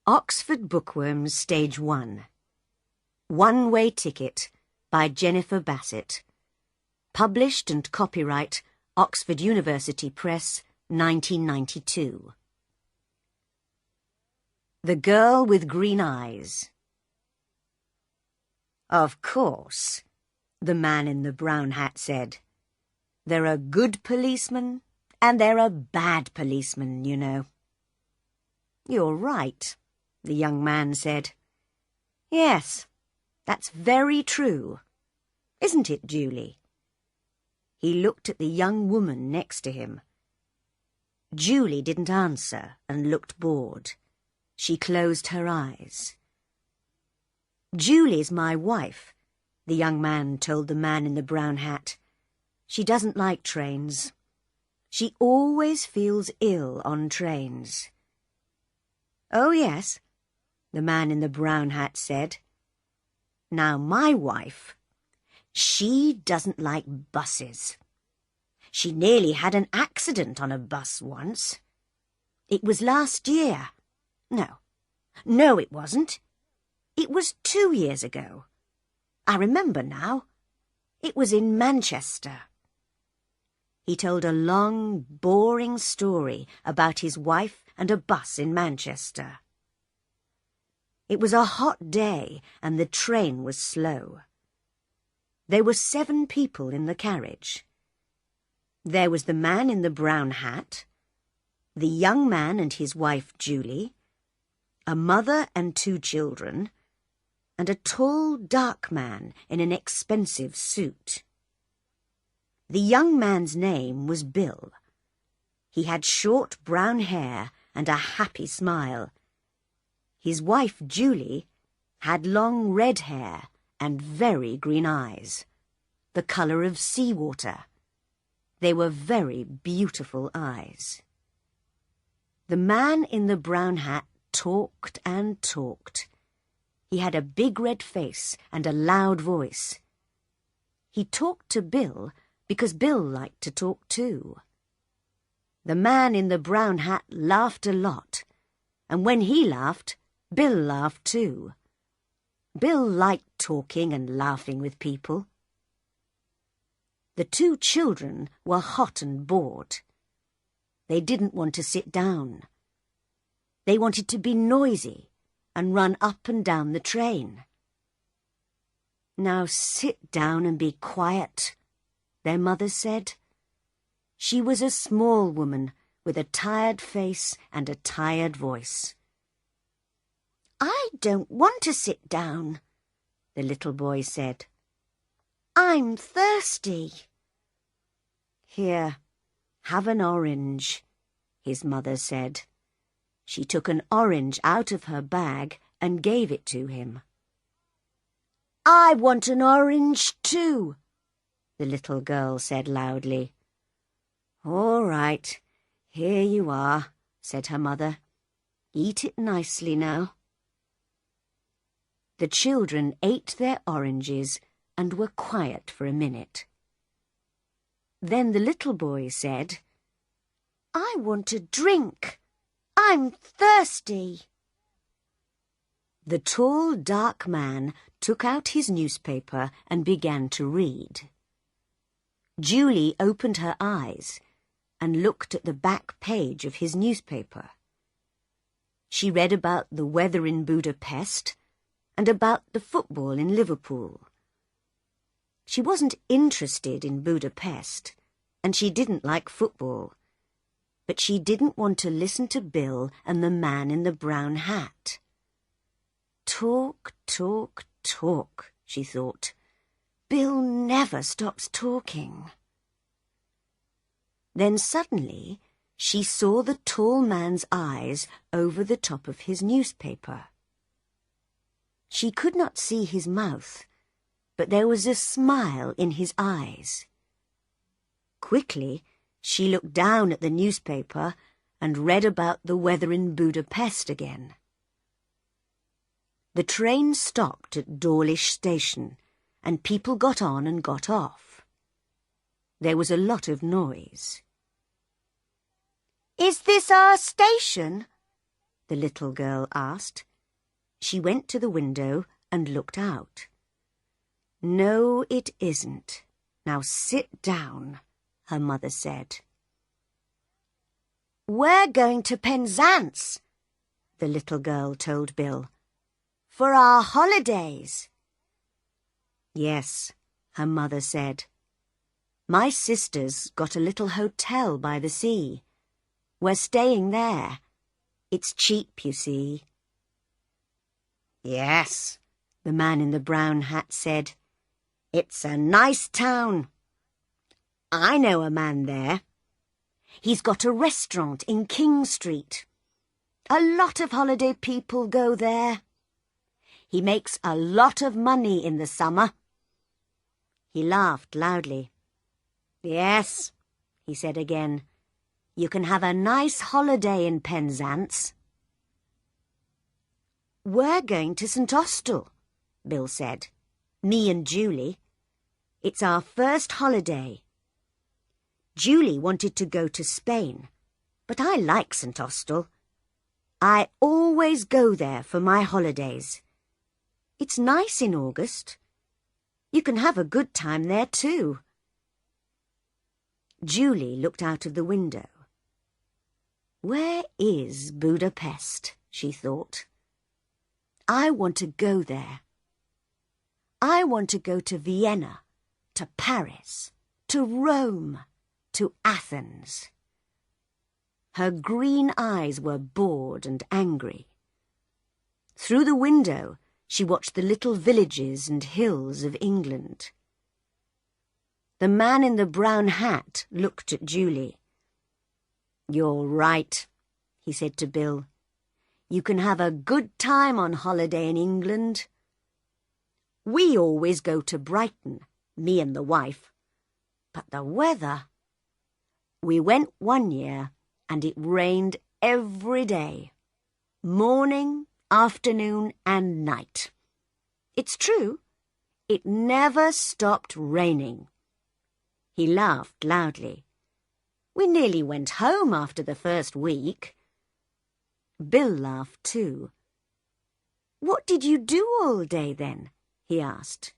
Oxford Bookworms Stage 1. One-Way Ticket by Jennifer Bassett. Published and copyright Oxford University Press, 1992. The Girl with Green Eyes. Of course, the man in the brown hat said. There are good policemen and there are bad policemen, you know. You're right, the young man said. Yes, that's very true. Isn't it, Julie? He looked at the young woman next to him. Julie didn't answer and looked bored. She closed her eyes. Julie's my wife, the young man told the man in the brown hat. She doesn't like trains. She always feels ill on trains. Oh, yes, the man in the brown hat said. Now, my wife, she doesn't like buses. She nearly had an accident on a bus once. It was last year. No, it wasn't. It was 2 years ago. I remember now. It was in Manchester. He told a long, boring story about his wife and a bus in Manchester. It was a hot day and the train was slow. There were 7 people in the carriage. There was the man in the brown hat, the young man and his wife Julie, a mother and 2 children, and a tall, dark man in an expensive suit. The young man's name was Bill. He had short brown hair and a happy smile. His wife, Julie, had long red hair and very green eyes, the colour of seawater. They were very beautiful eyes. The man in the brown hat talked and talked. He had a big red face and a loud voice. He talked to Bill because Bill liked to talk too. The man in the brown hat laughed a lot, and when he laughed, Bill laughed too. Bill liked talking and laughing with people. The 2 children were hot and bored. They didn't want to sit down. They wanted to be noisy and run up and down the train. Now sit down and be quiet, their mother said. She was a small woman with a tired face and a tired voice. I don't want to sit down, the little boy said. I'm thirsty. Here, have an orange, his mother said. She took an orange out of her bag and gave it to him. I want an orange too, the little girl said loudly. All right, here you are, said her mother. Eat it nicely now. The children ate their oranges and were quiet for a minute. Then the little boy said, I want a drink. I'm thirsty. The tall, dark man took out his newspaper and began to read. Julie opened her eyes and looked at the back page of his newspaper. She read about the weather in Budapest and about the football in Liverpool. She wasn't interested in Budapest, and she didn't like football, but she didn't want to listen to Bill and the man in the brown hat. Talk, talk, talk, she thought. Bill never stops talking. Then suddenly she saw the tall man's eyes over the top of his newspaper. She could not see his mouth, but there was a smile in his eyes. Quickly, she looked down at the newspaper and read about the weather in Budapest again. The train stopped at Dawlish Station, and people got on and got off. There was a lot of noise. Is this our station? the little girl asked. She went to the window and looked out. No, it isn't. Now sit down, her mother said. We're going to Penzance, the little girl told Bill, for our holidays. Yes, her mother said. My sister's got a little hotel by the sea. We're staying there. It's cheap, you see. Yes, the man in the brown hat said. It's a nice town. I know a man there. He's got a restaurant in King Street. A lot of holiday people go there. He makes a lot of money in the summer. He laughed loudly. Yes, he said again. You can have a nice holiday in Penzance. We're going to St Austell, Bill said. Me and Julie. It's our first holiday. Julie wanted to go to Spain, but I like St Austell. I always go there for my holidays. It's nice in August. You can have a good time there too. Julie looked out of the window. Where is Budapest? She thought. I want to go there. I want to go to Vienna, to Paris, to Rome, to Athens. Her green eyes were bored and angry. Through the window, she watched the little villages and hills of England. The man in the brown hat looked at Julie. You're right, he said to Bill. You can have a good time on holiday in England. We always go to Brighton, me and the wife. But the weather... We went one year and it rained every day. Morning, afternoon and night. It's true, it never stopped raining. He laughed loudly. We nearly went home after the first week. Bill laughed too. What did you do all day then? He asked.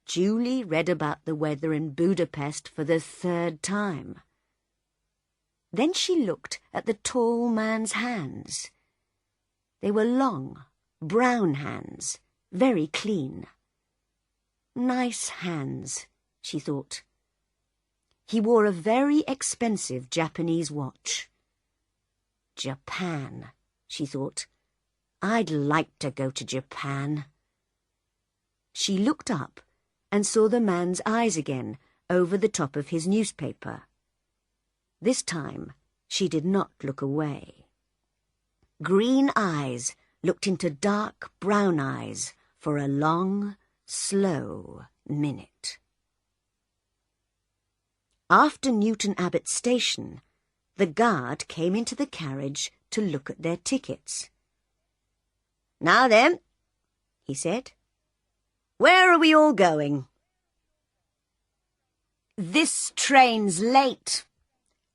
Julie read about the weather in Budapest for the third time. Then she looked at the tall man's hands. They were long, brown hands, very clean. Nice hands, she thought. He wore a very expensive Japanese watch. Japan, she thought. I'd like to go to Japan. She looked up and saw the man's eyes again over the top of his newspaper. This time she did not look away. Green eyes looked into dark brown eyes for a long, slow minute. After Newton Abbot station, the guard came into the carriage to look at their tickets. Now then, he said, where are we all going? This train's late,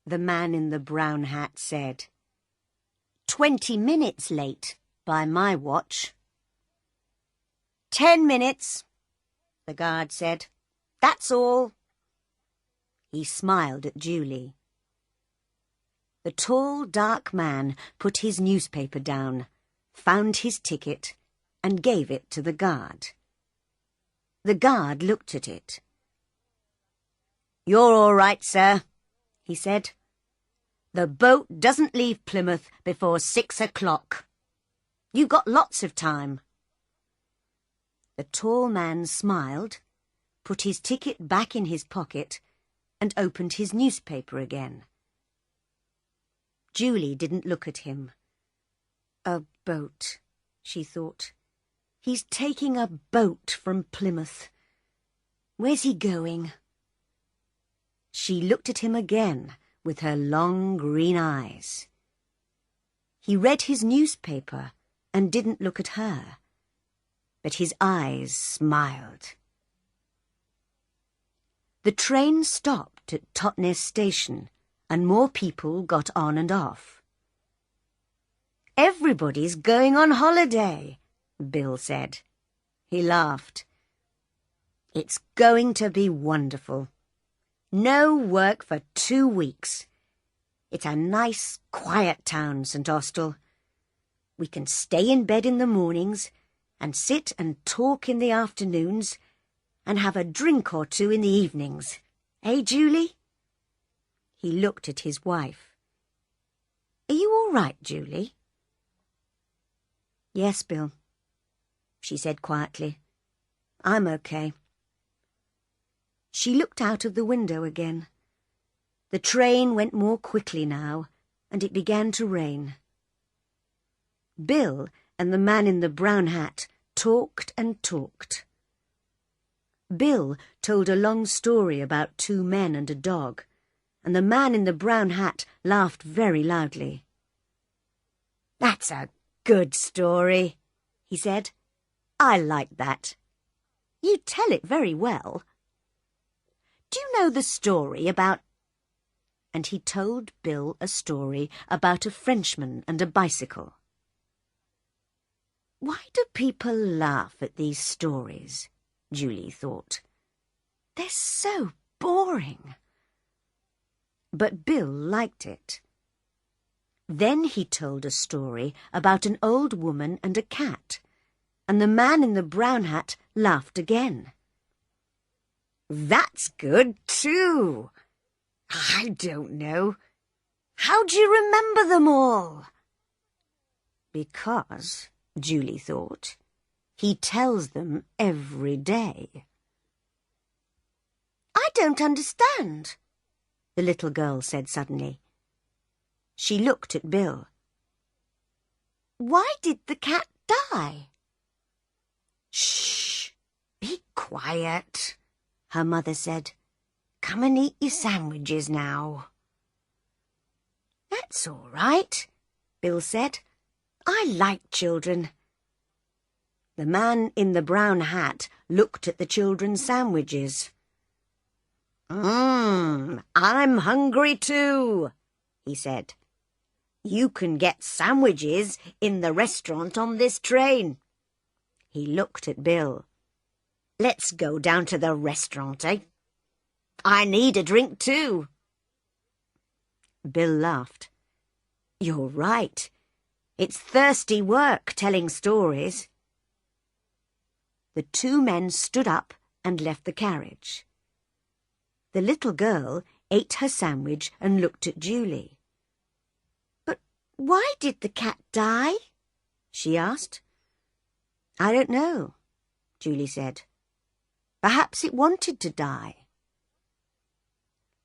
the man in the brown hat said. 20 minutes late by my watch. 10 minutes, the guard said. That's all. He smiled at Julie. The tall, dark man put his newspaper down, found his ticket, and gave it to the guard. The guard looked at it. You're all right, sir, he said. The boat doesn't leave Plymouth before 6 o'clock. You've got lots of time. The tall man smiled, put his ticket back in his pocket, and opened his newspaper again. Julie didn't look at him. A boat, she thought. He's taking a boat from Plymouth. Where's he going? She looked at him again with her long green eyes. He read his newspaper and didn't look at her, but his eyes smiled. The train stopped at Totnes station and more people got on and off. Everybody's going on holiday, Bill said. He laughed. It's going to be wonderful. No work for 2 weeks. It's a nice, quiet town, St. Austell. We can stay in bed in the mornings and sit and talk in the afternoons and have a drink or two in the evenings. Eh, Julie? He looked at his wife. Are you all right, Julie? Yes, Bill, she said quietly. I'm okay. She looked out of the window again. The train went more quickly now, and it began to rain. Bill and the man in the brown hat talked and talked. Bill told a long story about 2 men and a dog, and the man in the brown hat laughed very loudly. That's a good story, he said. I like that. You tell it very well. Do you know the story about... And he told Bill a story about a Frenchman and a bicycle. Why do people laugh at these stories? Julie thought. They're so boring. But Bill liked it. Then he told a story about an old woman and a cat, and the man in the brown hat laughed again. That's good too. I don't know. How do you remember them all? Because, Julie thought, he tells them every day. I don't understand, the little girl said suddenly. She looked at Bill. Why did the cat die? Shh! Be quiet, her mother said. Come and eat your sandwiches now. That's all right, Bill said. I like children. The man in the brown hat looked at the children's sandwiches. I'm hungry too, he said. You can get sandwiches in the restaurant on this train. He looked at Bill. Let's go down to the restaurant, eh? I need a drink too. Bill laughed. You're right. It's thirsty work telling stories. The 2 men stood up and left the carriage. The little girl ate her sandwich and looked at Julie. But why did the cat die? She asked. I don't know, Julie said. Perhaps it wanted to die.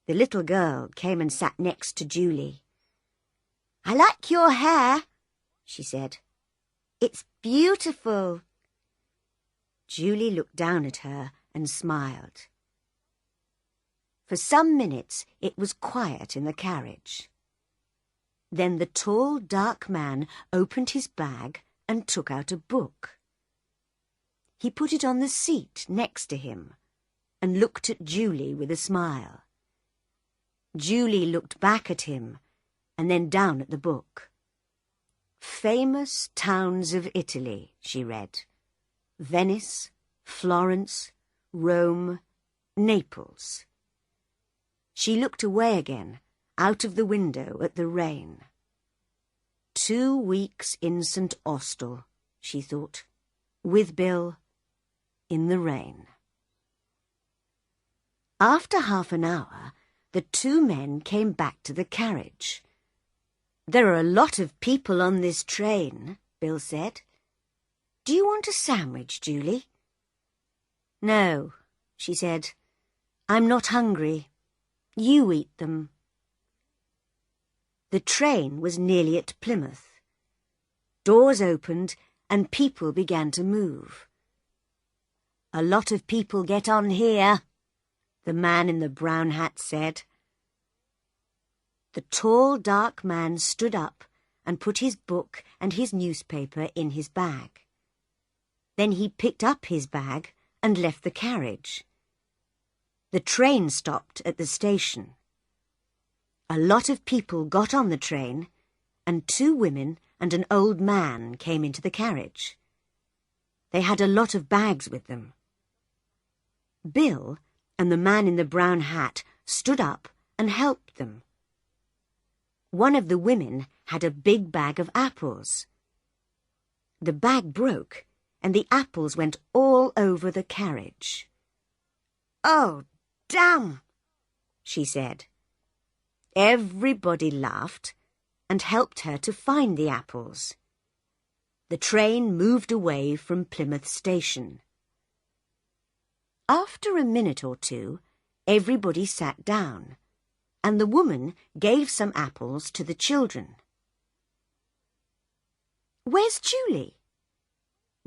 The little girl came and sat next to Julie. I like your hair, she said. It's beautiful. Julie looked down at her and smiled. For some minutes it was quiet in the carriage. Then the tall, dark man opened his bag and took out a book. He put it on the seat next to him and looked at Julie with a smile. Julie looked back at him and then down at the book. Famous towns of Italy, she read. Venice, Florence, Rome, Naples. She looked away again, out of the window at the rain. 2 weeks in St. Austell, she thought, with Bill, in the rain. After half an hour, the 2 men came back to the carriage. There are a lot of people on this train, Bill said. Do you want a sandwich, Julie? No, she said. I'm not hungry. You eat them. The train was nearly at Plymouth. Doors opened and people began to move. A lot of people get on here, the man in the brown hat said. The tall, dark man stood up and put his book and his newspaper in his bag. Then he picked up his bag and left the carriage. The train stopped at the station. A lot of people got on the train, and 2 women and an old man came into the carriage. They had a lot of bags with them. Bill and the man in the brown hat stood up and helped them. One of the women had a big bag of apples. The bag broke, and the apples went all over the carriage. "Oh, damn!" she said. Everybody laughed and helped her to find the apples. The train moved away from Plymouth Station. After a minute or two, everybody sat down, and the woman gave some apples to the children. "Where's Julie?"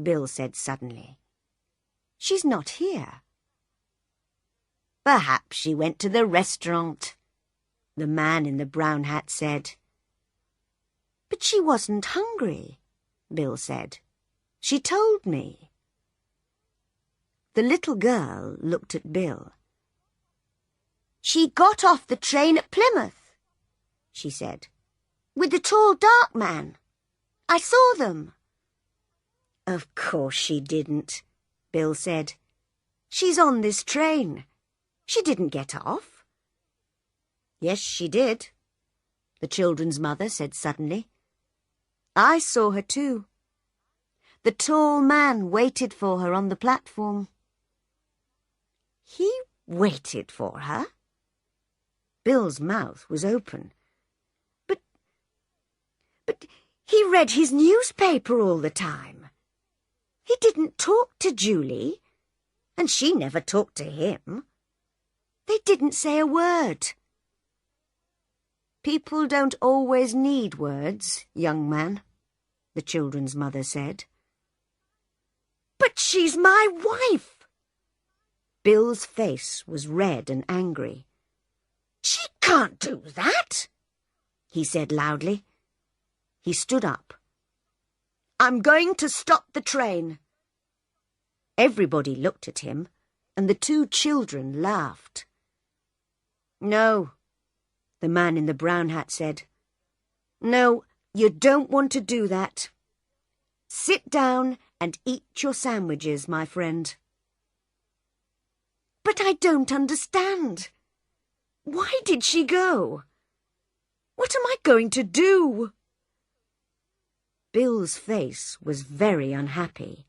Bill said suddenly. "She's not here." "Perhaps she went to the restaurant," the man in the brown hat said. "But she wasn't hungry," Bill said. "She told me." The little girl looked at Bill. "She got off the train at Plymouth," she said, "with the tall dark man. I saw them." "Of course she didn't," Bill said. "She's on this train. She didn't get off." "Yes, she did," the children's mother said suddenly. "I saw her too. The tall man waited for her on the platform." "He waited for her?" Bill's mouth was open. But he read his newspaper all the time. He didn't talk to Julie, and she never talked to him. They didn't say a word." "People don't always need words, young man," the children's mother said. "But she's my wife!" Bill's face was red and angry. "She can't do that," he said loudly. He stood up. "I'm going to stop the train." Everybody looked at him, and the two children laughed. "No," the man in the brown hat said. "No, you don't want to do that. Sit down and eat your sandwiches, my friend." "But I don't understand. Why did she go? What am I going to do?" Bill's face was very unhappy.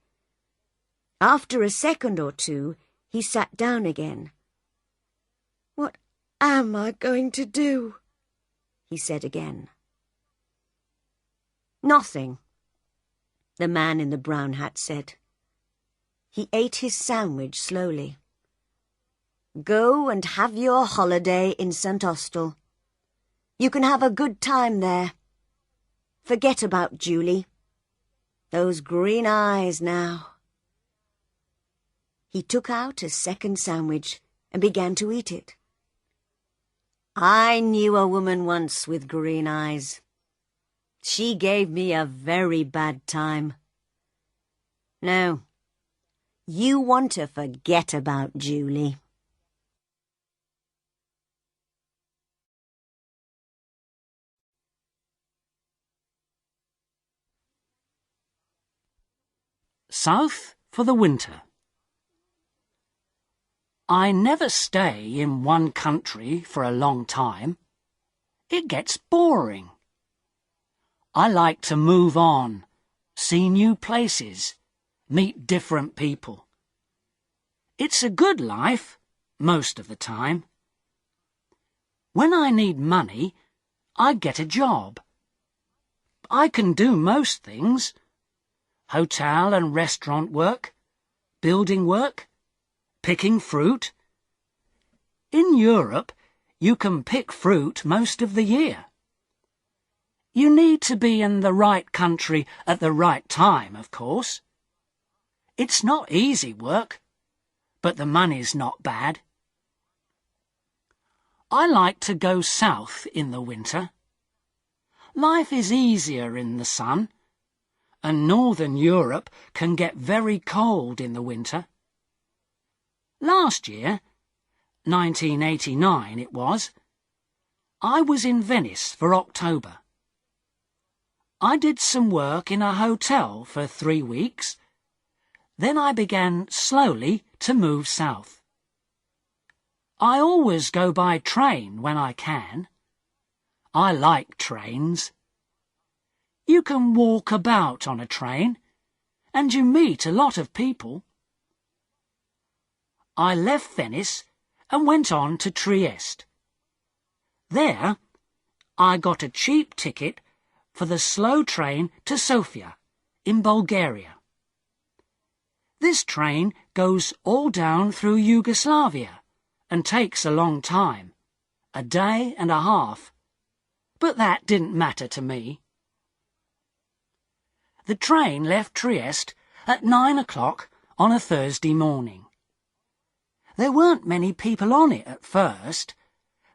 After a second or two, he sat down again. "What am I going to do?" he said again. "Nothing," the man in the brown hat said. He ate his sandwich slowly. "Go and have your holiday in St. Austell. You can have a good time there. Forget about Julie. Those green eyes now." He took out a second sandwich and began to eat it. "I knew a woman once with green eyes. She gave me a very bad time. No, you want to forget about Julie." South for the winter. I never stay in one country for a long time. It gets boring. I like to move on, see new places, meet different people. It's a good life, most of the time. When I need money, I get a job. I can do most things. Hotel and restaurant work, building work, picking fruit. In Europe, you can pick fruit most of the year. You need to be in the right country at the right time, of course. It's not easy work, but the money's not bad. I like to go south in the winter. Life is easier in the sun, and Northern Europe can get very cold in the winter. Last year, 1989 it was, I was in Venice for October. I did some work in a hotel for 3 weeks. Then I began slowly to move south. I always go by train when I can. I like trains. You can walk about on a train, and you meet a lot of people. I left Venice and went on to Trieste. There, I got a cheap ticket for the slow train to Sofia, in Bulgaria. This train goes all down through Yugoslavia and takes a long time, a day and a half, but that didn't matter to me. The train left Trieste at 9 o'clock on a Thursday morning. There weren't many people on it at first,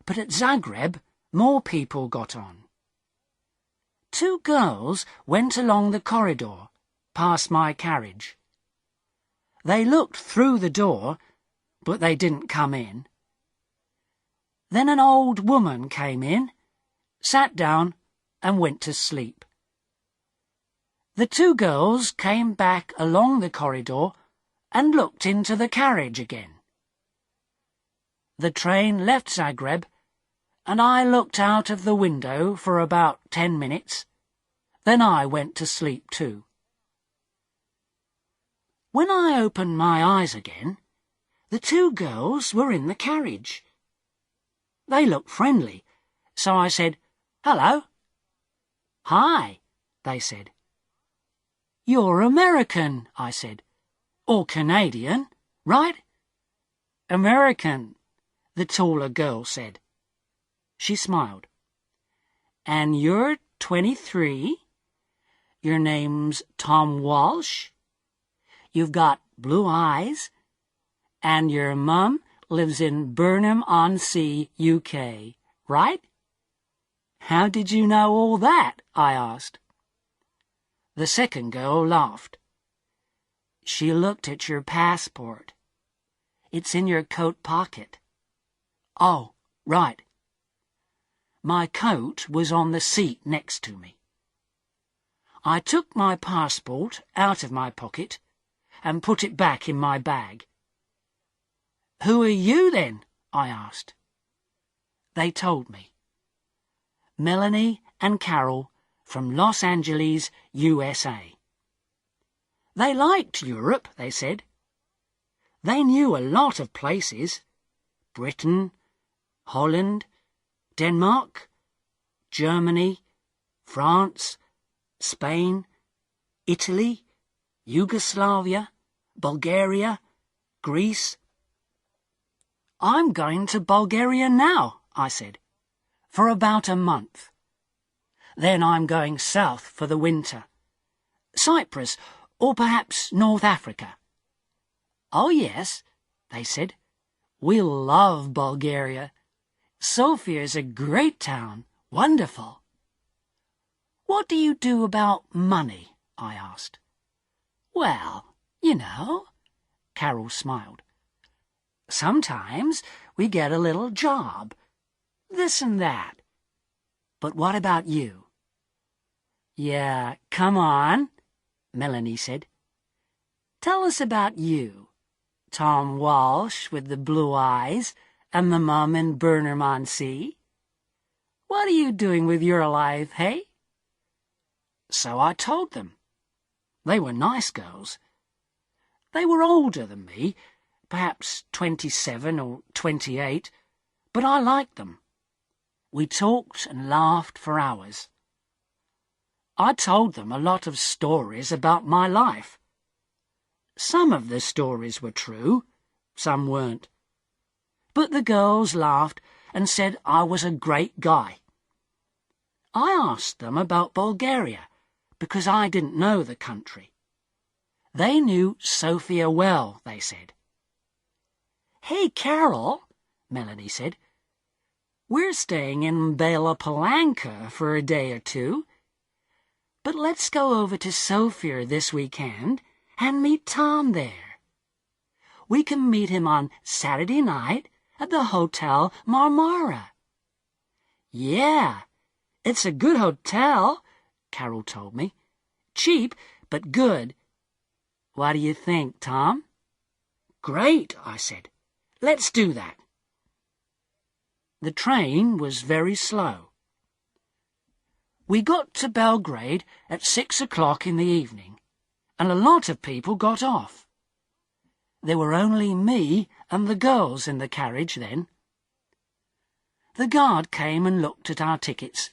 but at Zagreb more people got on. 2 girls went along the corridor, past my carriage. They looked through the door, but they didn't come in. Then an old woman came in, sat down, and went to sleep. The 2 girls came back along the corridor and looked into the carriage again. The train left Zagreb, and I looked out of the window for about 10 minutes. Then I went to sleep too. When I opened my eyes again, the 2 girls were in the carriage. They looked friendly, so I said, "Hello." "Hi," they said. "You're American," I said. "Or Canadian, right?" "American," the taller girl said. She smiled. "And you're 23? Your name's Tom Walsh? You've got blue eyes? And your mum lives in Burnham-on-Sea, UK, right?" "How did you know all that?" I asked. The second girl laughed. "She looked at your passport. It's in your coat pocket." "Oh, right." My coat was on the seat next to me. I took my passport out of my pocket and put it back in my bag. "Who are you then?" I asked. They told me. Melanie and Carol from Los Angeles, USA. They liked Europe, they said. They knew a lot of places. Britain, Holland, Denmark, Germany, France, Spain, Italy, Yugoslavia, Bulgaria, Greece. "I'm going to Bulgaria now," I said, "for about a month. Then I'm going south for the winter. Cyprus, or perhaps North Africa." "Oh, yes," they said. "We'll love Bulgaria. Sofia's a great town, wonderful." "What do you do about money?" I asked. "Well, you know," Carol smiled. "Sometimes we get a little job, this and that. But what about you?" "Yeah, come on," Melanie said. "Tell us about you, Tom Walsh with the blue eyes and the mum in Burnham-on-Sea. What are you doing with your life, hey?" So I told them. They were nice girls. They were older than me, perhaps 27 or 28, but I liked them. We talked and laughed for hours. I told them a lot of stories about my life. Some of the stories were true, some weren't. But the girls laughed and said I was a great guy. I asked them about Bulgaria, because I didn't know the country. They knew Sofia well, they said. "Hey, Carol," Melanie said, "we're staying in Bela Palanka for a day or 2. But let's go over to Sofia this weekend and meet Tom there. We can meet him on Saturday night at the Hotel Marmara." "Yeah, it's a good hotel. Carol told me. Cheap, but good. What do you think, Tom? Great, I said. Let's do that. The train was very slow. We got to Belgrade at 6 o'clock in the evening, and a lot of people got off. There were only me and the girls in the carriage then. The guard came and looked at our tickets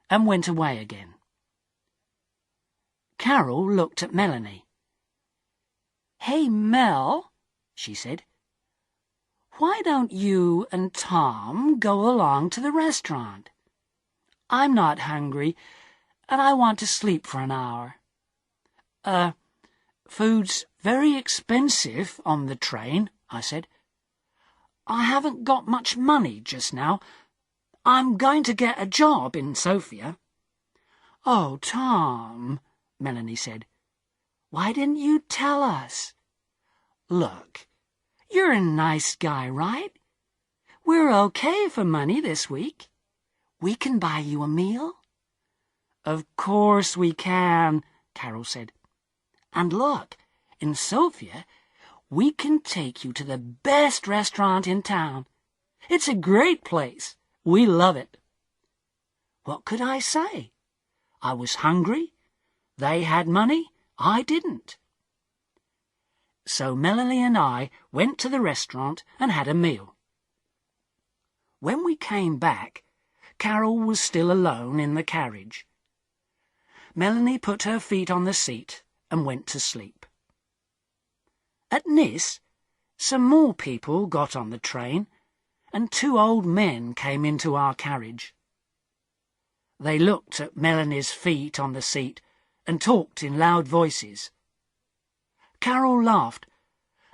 and went away again. Carol looked at Melanie. "Hey, Mel," she said, "why don't you and Tom go along to the restaurant? I'm not hungry, and I want to sleep for an hour." Food's very expensive on the train," I said. "I haven't got much money just now. I'm going to get a job in Sofia." "Oh, Tom," Melanie said, "why didn't you tell us? Look, you're a nice guy, right? We're okay for money this week. We can buy you a meal." "Of course we can," Carol said. "And look, in Sofia, we can take you to the best restaurant in town. It's a great place. We love it." What could I say? I was hungry. They had money. I didn't. So Melanie and I went to the restaurant and had a meal. When we came back, Carol was still alone in the carriage. Melanie put her feet on the seat and went to sleep. At Nis, some more people got on the train, and 2 old men came into our carriage. They looked at Melanie's feet on the seat and talked in loud voices. Carol laughed,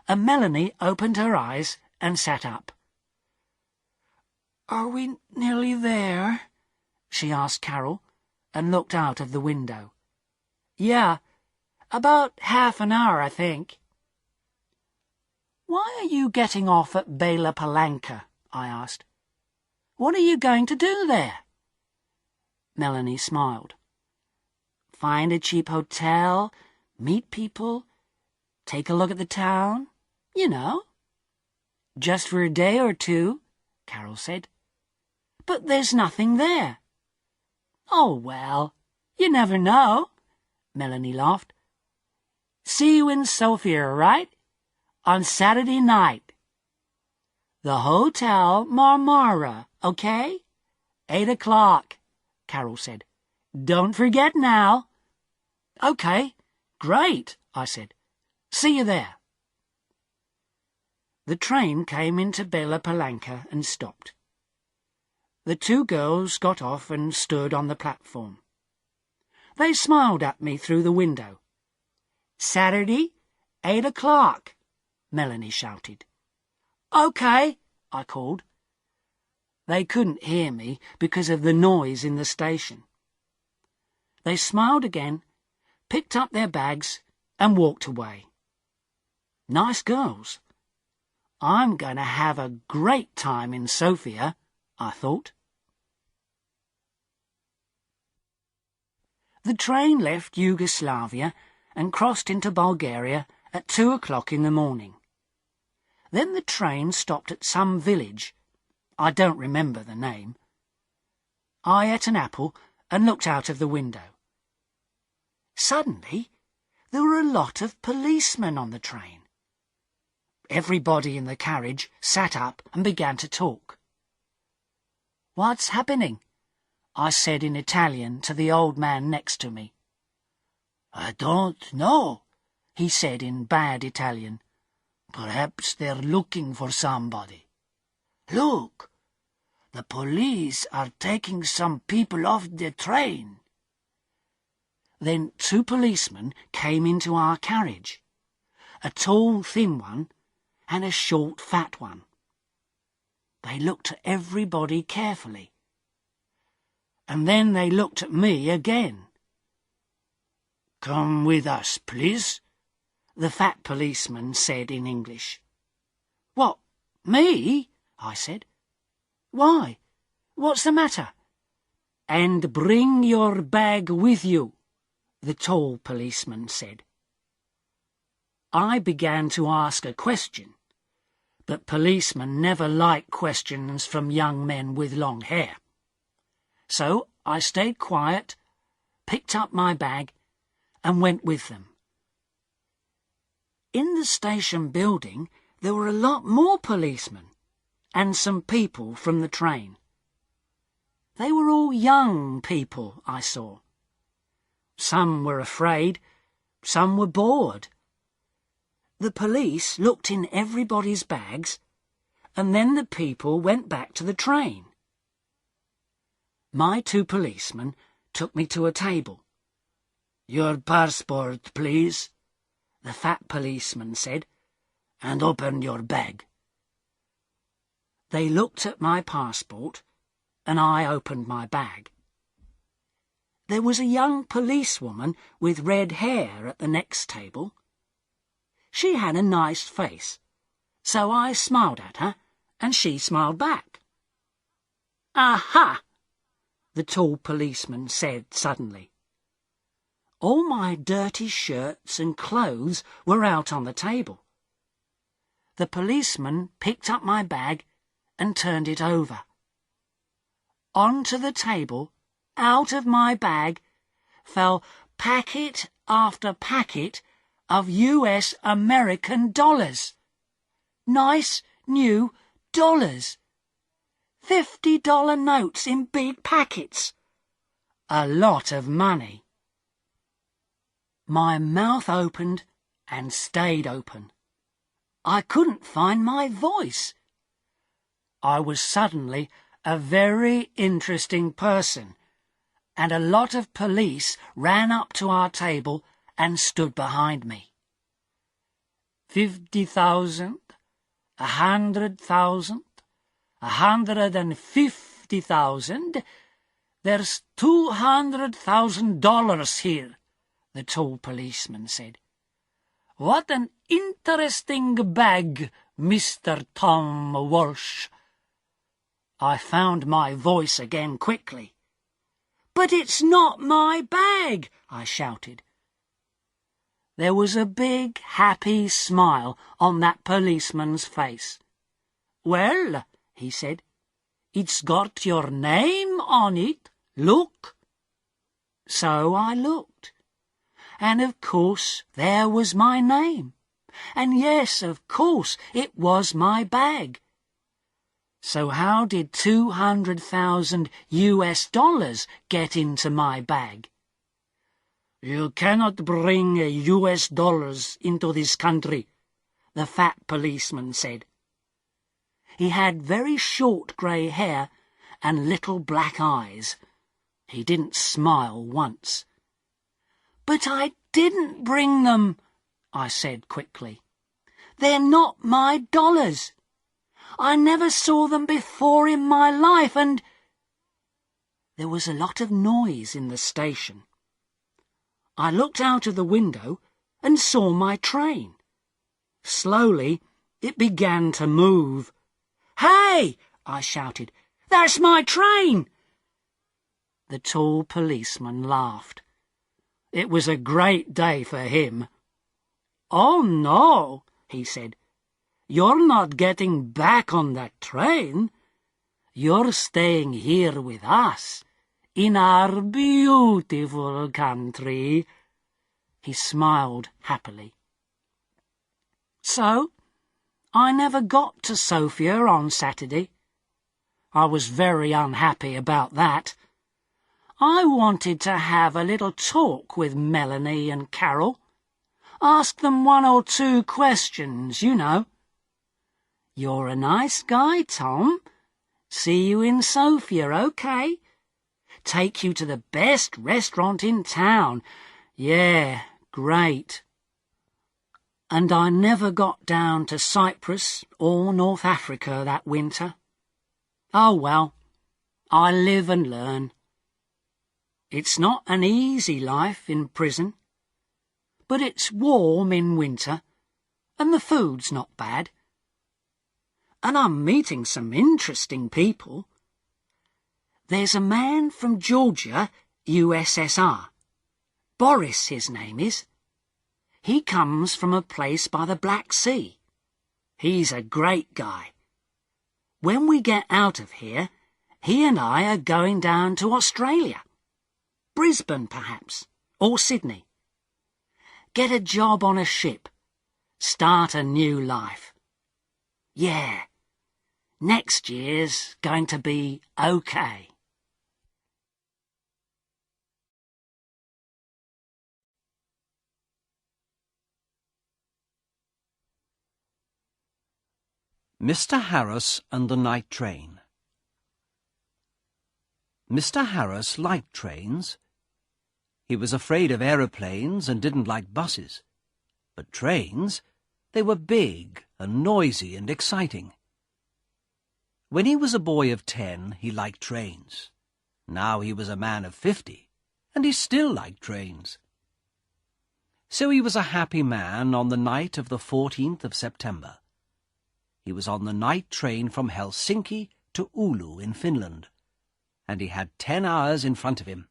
and Melanie opened her eyes and sat up. "Are we nearly there?" she asked Carol, and looked out of the window. "Yeah, about half an hour, I think." "Why are you getting off at Bela Palanka?" I asked. "What are you going to do there?" Melanie smiled. "Find a cheap hotel, meet people, take a look at the town, you know." "Just for a day or 2, Carol said. "But there's nothing there." "Oh, well, you never know," Melanie laughed. "See you in Sofia, right? On Saturday night. The Hotel Marmara, okay? 8 o'clock, Carol said. "Don't forget now." "Okay, great," I said. "See you there." The train came into Bela Palanka and stopped. The 2 girls got off and stood on the platform. They smiled at me through the window. "Saturday, 8 o'clock, Melanie shouted. "Okay," I called. They couldn't hear me because of the noise in the station. They smiled again, picked up their bags, and walked away. Nice girls. I'm going to have a great time in Sofia, I thought. The train left Yugoslavia and crossed into Bulgaria at 2 o'clock in the morning. Then the train stopped at some village. I don't remember the name. I ate an apple and looked out of the window. Suddenly, there were a lot of policemen on the train. Everybody in the carriage sat up and began to talk. "What's happening?" I said in Italian to the old man next to me. "I don't know," he said in bad Italian. "Perhaps they're looking for somebody. Look, the police are taking some people off the train." Then 2 policemen came into our carriage, a tall, thin one and a short, fat one. They looked at everybody carefully, and then they looked at me again. "Come with us, please," the fat policeman said in English. "What, me?" I said. "Why? What's the matter?" "And bring your bag with you," the tall policeman said. I began to ask a question, but policemen never like questions from young men with long hair. So I stayed quiet, picked up my bag, and went with them. In the station building, there were a lot more policemen and some people from the train. They were all young people, I saw. Some were afraid, some were bored. The police looked in everybody's bags, and then the people went back to the train. My two policemen took me to a table. "Your passport, please," the fat policeman said, "and open your bag." They looked at my passport, and I opened my bag. There was a young policewoman with red hair at the next table. She had a nice face, so I smiled at her, and she smiled back. "Aha!" the tall policeman said suddenly. All my dirty shirts and clothes were out on the table. The policeman picked up my bag and turned it over. Onto the table, out of my bag, fell packet after packet of US American dollars. Nice new dollars. $50 notes in big packets. A lot of money. My mouth opened and stayed open. I couldn't find my voice. I was suddenly a very interesting person, and a lot of police ran up to our table and stood behind me. 50,000, 100,000, 150,000. There's $200,000 here, the tall policeman said. "What an interesting bag, Mr. Tom Walsh." I found my voice again quickly. "But it's not my bag," I shouted. There was a big, happy smile on that policeman's face. "Well," he said, "it's got your name on it. Look." So I looked. And of course there was my name. And yes, of course, it was my bag. So how did $200,000 US get into my bag? "You cannot bring US dollars into this country," the fat policeman said. He had very short grey hair and little black eyes. He didn't smile once. "But I didn't bring them," I said quickly. "They're not my dollars. I never saw them before in my life, and—" There was a lot of noise in the station. I looked out of the window and saw my train. Slowly it began to move. "Hey!" I shouted. "That's my train!" The tall policeman laughed. It was a great day for him. "Oh, no," he said. "You're not getting back on that train. You're staying here with us, in our beautiful country." He smiled happily. So, I never got to Sofia on Saturday. I was very unhappy about that. I wanted to have a little talk with Melanie and Carol. Ask them one or two questions, you know. "You're a nice guy, Tom. See you in Sofia, okay? Take you to the best restaurant in town. Yeah, great." And I never got down to Cyprus or North Africa that winter. Oh well, I live and learn. It's not an easy life in prison, but it's warm in winter, and the food's not bad. And I'm meeting some interesting people. There's a man from Georgia, USSR. Boris, his name is. He comes from a place by the Black Sea. He's a great guy. When we get out of here, he and I are going down to Australia. Brisbane, perhaps, or Sydney. Get a job on a ship. Start a new life. Yeah, next year's going to be okay. Mr. Harris and the Night Train. Mr. Harris liked trains. He was afraid of aeroplanes and didn't like buses. But trains, they were big and noisy and exciting. When he was a boy of 10, he liked trains. Now he was a man of 50, and he still liked trains. So he was a happy man on the night of the 14th of September. He was on the night train from Helsinki to Oulu in Finland, and he had 10 hours in front of him.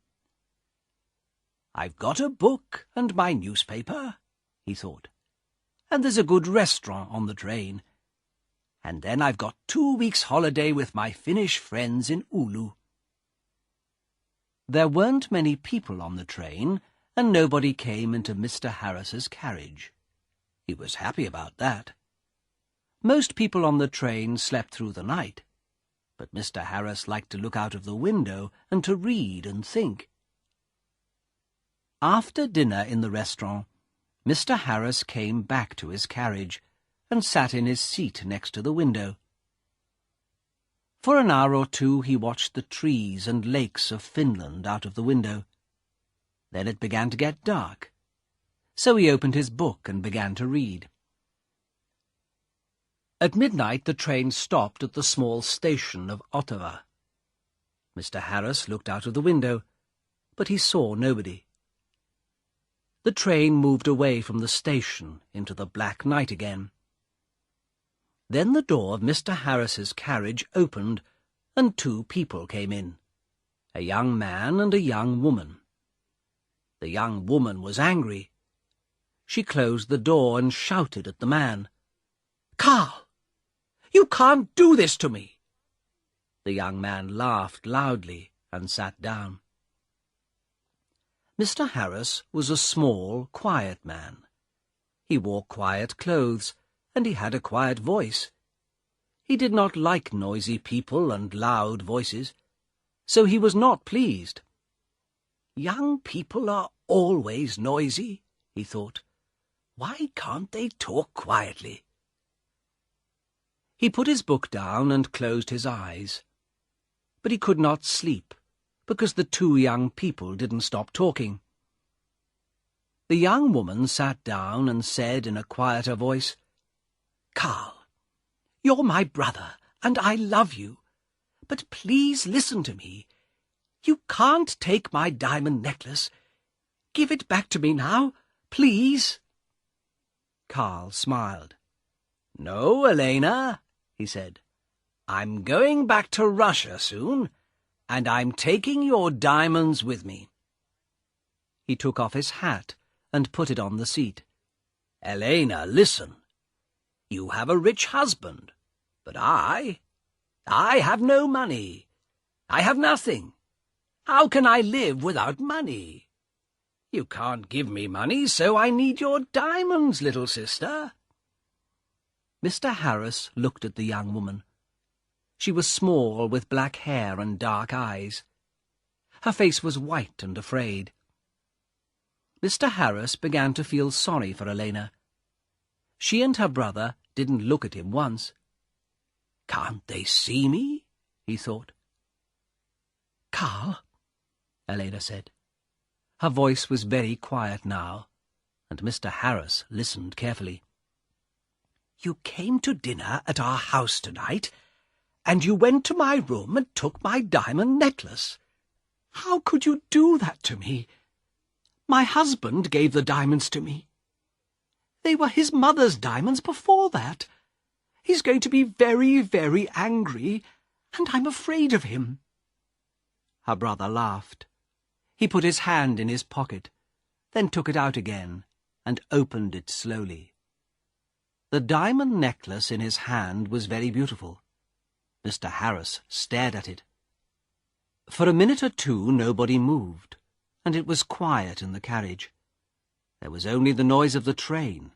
"I've got a book and my newspaper," he thought, "and there's a good restaurant on the train. And then I've got 2 weeks' holiday with my Finnish friends in Oulu." There weren't many people on the train, and nobody came into Mr. Harris's carriage. He was happy about that. Most people on the train slept through the night, but Mr. Harris liked to look out of the window and to read and think. After dinner in the restaurant, Mr. Harris came back to his carriage and sat in his seat next to the window. For an hour or two he watched the trees and lakes of Finland out of the window. Then it began to get dark, so he opened his book and began to read. At midnight the train stopped at the small station of Ottawa. Mr. Harris looked out of the window, but he saw nobody. The train moved away from the station into the black night again. Then the door of Mr. Harris's carriage opened, and 2 people came in, a young man and a young woman. The young woman was angry. She closed the door and shouted at the man, "Carl! You can't do this to me!" The young man laughed loudly and sat down. Mr. Harris was a small, quiet man. He wore quiet clothes, and he had a quiet voice. He did not like noisy people and loud voices, so he was not pleased. "Young people are always noisy," he thought. "Why can't they talk quietly?" He put his book down and closed his eyes. But he could not sleep, because the 2 young people didn't stop talking. The young woman sat down and said in a quieter voice, "Carl, you're my brother, and I love you. But please listen to me. You can't take my diamond necklace. Give it back to me now, please." Carl smiled. "No, Elena," he said. "I'm going back to Russia soon, and I'm taking your diamonds with me." He took off his hat and put it on the seat. "Elena, listen. You have a rich husband, but I have no money. I have nothing. How can I live without money? You can't give me money, so I need your diamonds, little sister." Mr. Harris looked at the young woman. She was small, with black hair and dark eyes. Her face was white and afraid. Mr. Harris began to feel sorry for Elena. She and her brother didn't look at him once. "Can't they see me?" he thought. "Carl," Elena said. Her voice was very quiet now, and Mr. Harris listened carefully. "You came to dinner at our house tonight, and you went to my room and took my diamond necklace. How could you do that to me? My husband gave the diamonds to me. They were his mother's diamonds before that. He's going to be very, very angry, and I'm afraid of him." Her brother laughed. He put his hand in his pocket, then took it out again and opened it slowly. The diamond necklace in his hand was very beautiful. Mr. Harris stared at it. For a minute or two nobody moved, and it was quiet in the carriage. There was only the noise of the train,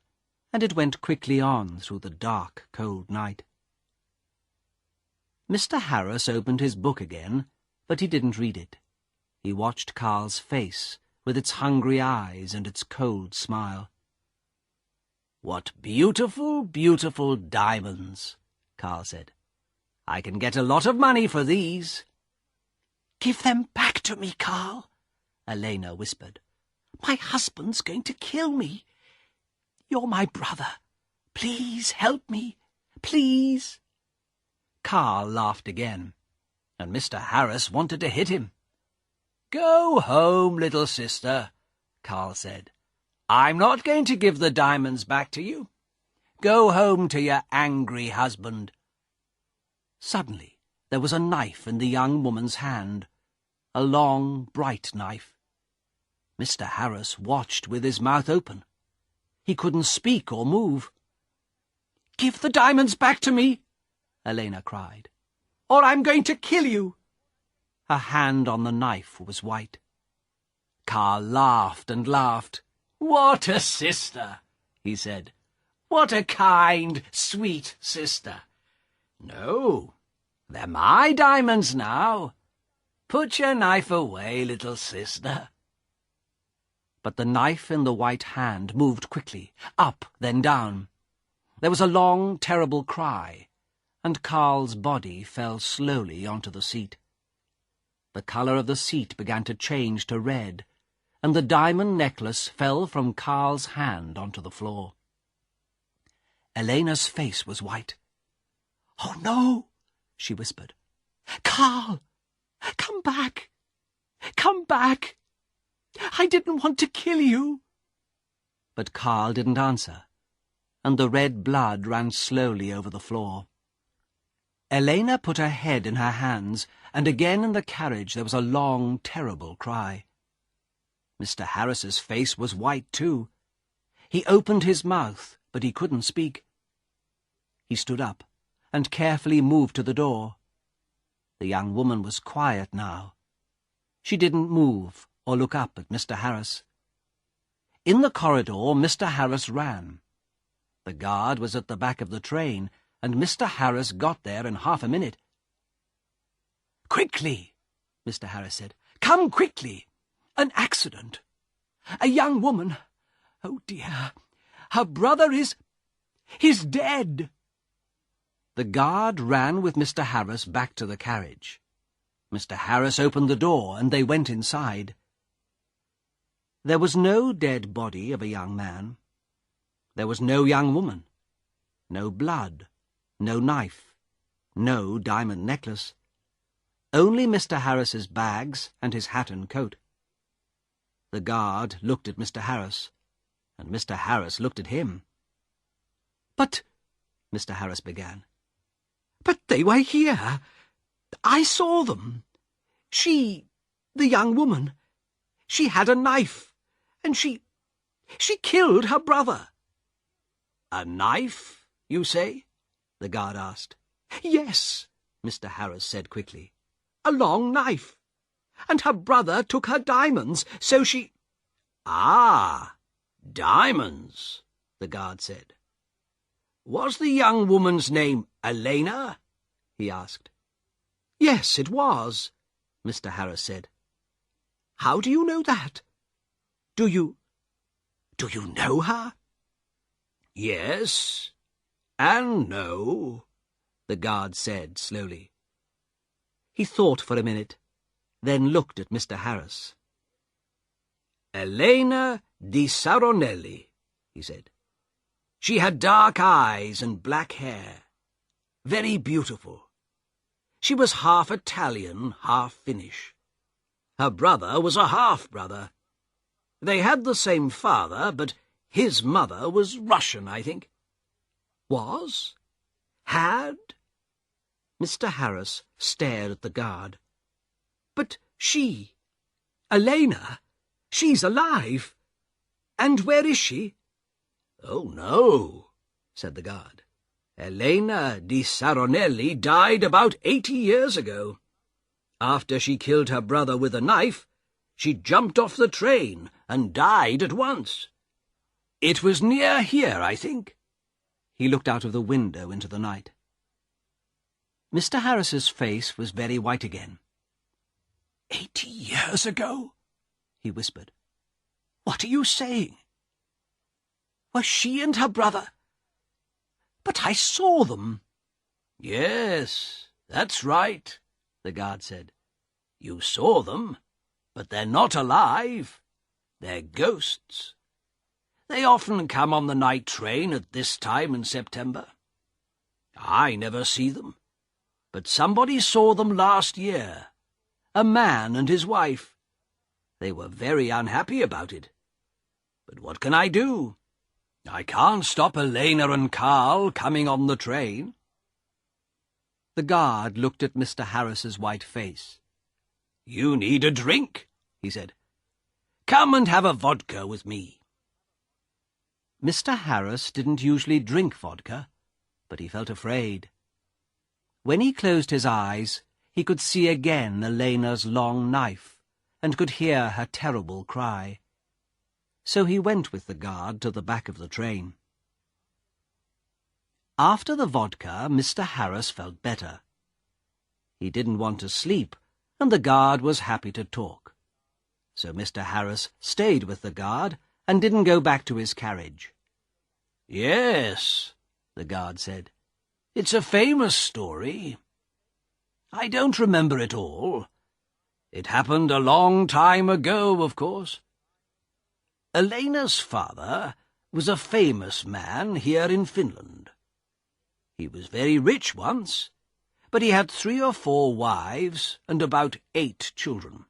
and it went quickly on through the dark, cold night. Mr. Harris opened his book again, but he didn't read it. He watched Carl's face, with its hungry eyes and its cold smile. "What beautiful, beautiful diamonds," Carl said. "I can get a lot of money for these." "Give them back to me, Carl," Elena whispered. "My husband's going to kill me. You're my brother. Please help me. Please." Carl laughed again, and Mr. Harris wanted to hit him. "Go home, little sister," Carl said. "I'm not going to give the diamonds back to you. Go home to your angry husband." Suddenly there was a knife in the young woman's hand, a long, bright knife. Mr. Harris watched with his mouth open. He couldn't speak or move. "Give the diamonds back to me," Elena cried, "or I'm going to kill you." Her hand on the knife was white. Carl laughed and laughed. "What a sister," he said. "What a kind, sweet sister. No, they're my diamonds now. Put your knife away, little sister." But the knife in the white hand moved quickly, up, then down. There was a long, terrible cry, and Carl's body fell slowly onto the seat. The colour of the seat began to change to red, and the diamond necklace fell from Carl's hand onto the floor. Elena's face was white. "Oh, no," she whispered. "Carl, come back. Come back. I didn't want to kill you." But Carl didn't answer, and the red blood ran slowly over the floor. Elena put her head in her hands, and again in the carriage there was a long, terrible cry. Mr. Harris's face was white too. He opened his mouth, but he couldn't speak. He stood up and carefully moved to the door. The young woman was quiet now. She didn't move or look up at Mr. Harris. In the corridor, Mr. Harris ran. The guard was at the back of the train, and Mr. Harris got there in half a minute. "Quickly," Mr. Harris said. "Come quickly. An accident. A young woman. Oh, dear. Her brother he's dead." The guard ran with Mr. Harris back to the carriage. Mr. Harris opened the door, and they went inside. There was no dead body of a young man. There was no young woman. No blood. No knife. No diamond necklace. Only Mr. Harris's bags and his hat and coat. The guard looked at Mr. Harris, and Mr. Harris looked at him. "But," Mr. Harris began, "but they were here. I saw them. The young woman, she had a knife, and she killed her brother." "A knife, you say?" the guard asked. "Yes," Mr. Harris said quickly. "A long knife. And her brother took her diamonds, so she—" "Ah, diamonds," the guard said. "Was the young woman's name Elena?" he asked. "Yes, it was," Mr. Harris said. "How do you know that? Do you know her?" "Yes, and no," the guard said slowly. He thought for a minute, then looked at Mr. Harris. "Elena di Saronelli," he said. "She had dark eyes and black hair. Very beautiful. She was half Italian, half Finnish. Her brother was a half-brother. They had the same father, but his mother was Russian, I think." "Was? Had?" Mr. Harris stared at the guard. "But She? Elena? She's alive? And where is she?" "Oh, no," said the guard. "Elena di Saronelli died about 80 years ago. After she killed her brother with a knife, she jumped off the train and died at once. It was near here, I think." He looked out of the window into the night. Mr. Harris's face was very white again. 80 years ago?" he whispered. "What are you saying? Were she and her brother? But I saw them." "Yes, that's right," the guard said. "You saw them, but they're not alive. They're ghosts. They often come on the night train at this time in September. I never see them, but somebody saw them last year. A man and his wife. They were very unhappy about it. But what can I do? I can't stop Elena and Carl coming on the train." The guard looked at Mr. Harris's white face. "You need a drink," he said. "Come and have a vodka with me." Mr. Harris didn't usually drink vodka, but he felt afraid. When he closed his eyes, he could see again Elena's long knife, and could hear her terrible cry. So he went with the guard to the back of the train. After the vodka, Mr. Harris felt better. He didn't want to sleep, and the guard was happy to talk. So Mr. Harris stayed with the guard and didn't go back to his carriage. "Yes," the guard said, "it's a famous story. I don't remember it all. It happened a long time ago, of course. Elena's father was a famous man here in Finland. He was very rich once, but he had 3 or 4 wives and about 8 children.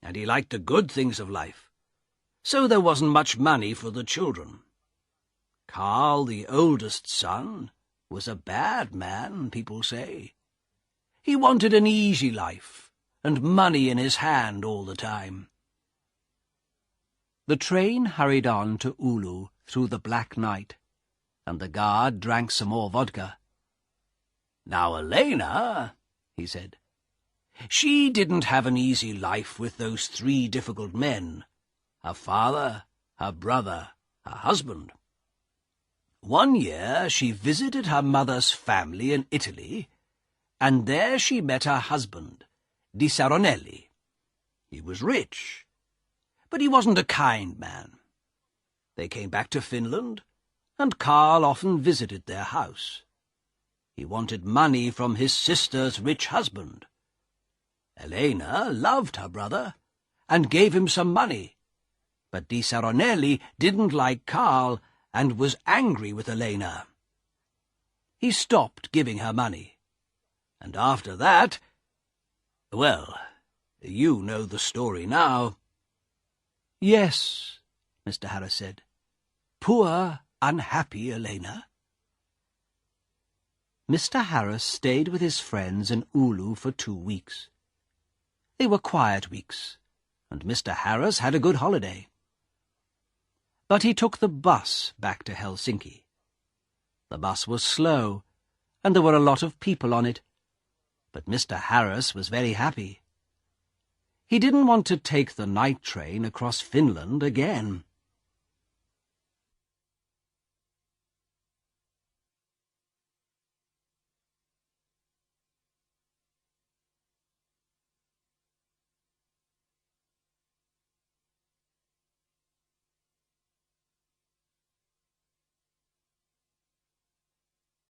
And he liked the good things of life, so there wasn't much money for the children. Carl, the oldest son, was a bad man, people say. He wanted an easy life and money in his hand all the time." The train hurried on to Oulu through the black night, and the guard drank some more vodka. "Now, Elena," he said, "she didn't have an easy life with those 3 difficult men, her father, her brother, her husband. One year she visited her mother's family in Italy, and there she met her husband, Di Saronelli. He was rich, but he wasn't a kind man. They came back to Finland, and Carl often visited their house. He wanted money from his sister's rich husband. Elena loved her brother, and gave him some money, but Di Saronelli didn't like Carl and was angry with Elena. He stopped giving her money, and after that, well, you know the story now." "Yes," Mr. Harris said. "Poor, unhappy Elena." Mr. Harris stayed with his friends in Oulu for 2 weeks. They were quiet weeks, and Mr. Harris had a good holiday. But he took the bus back to Helsinki. The bus was slow, and there were a lot of people on it, but Mr. Harris was very happy. He didn't want to take the night train across Finland again.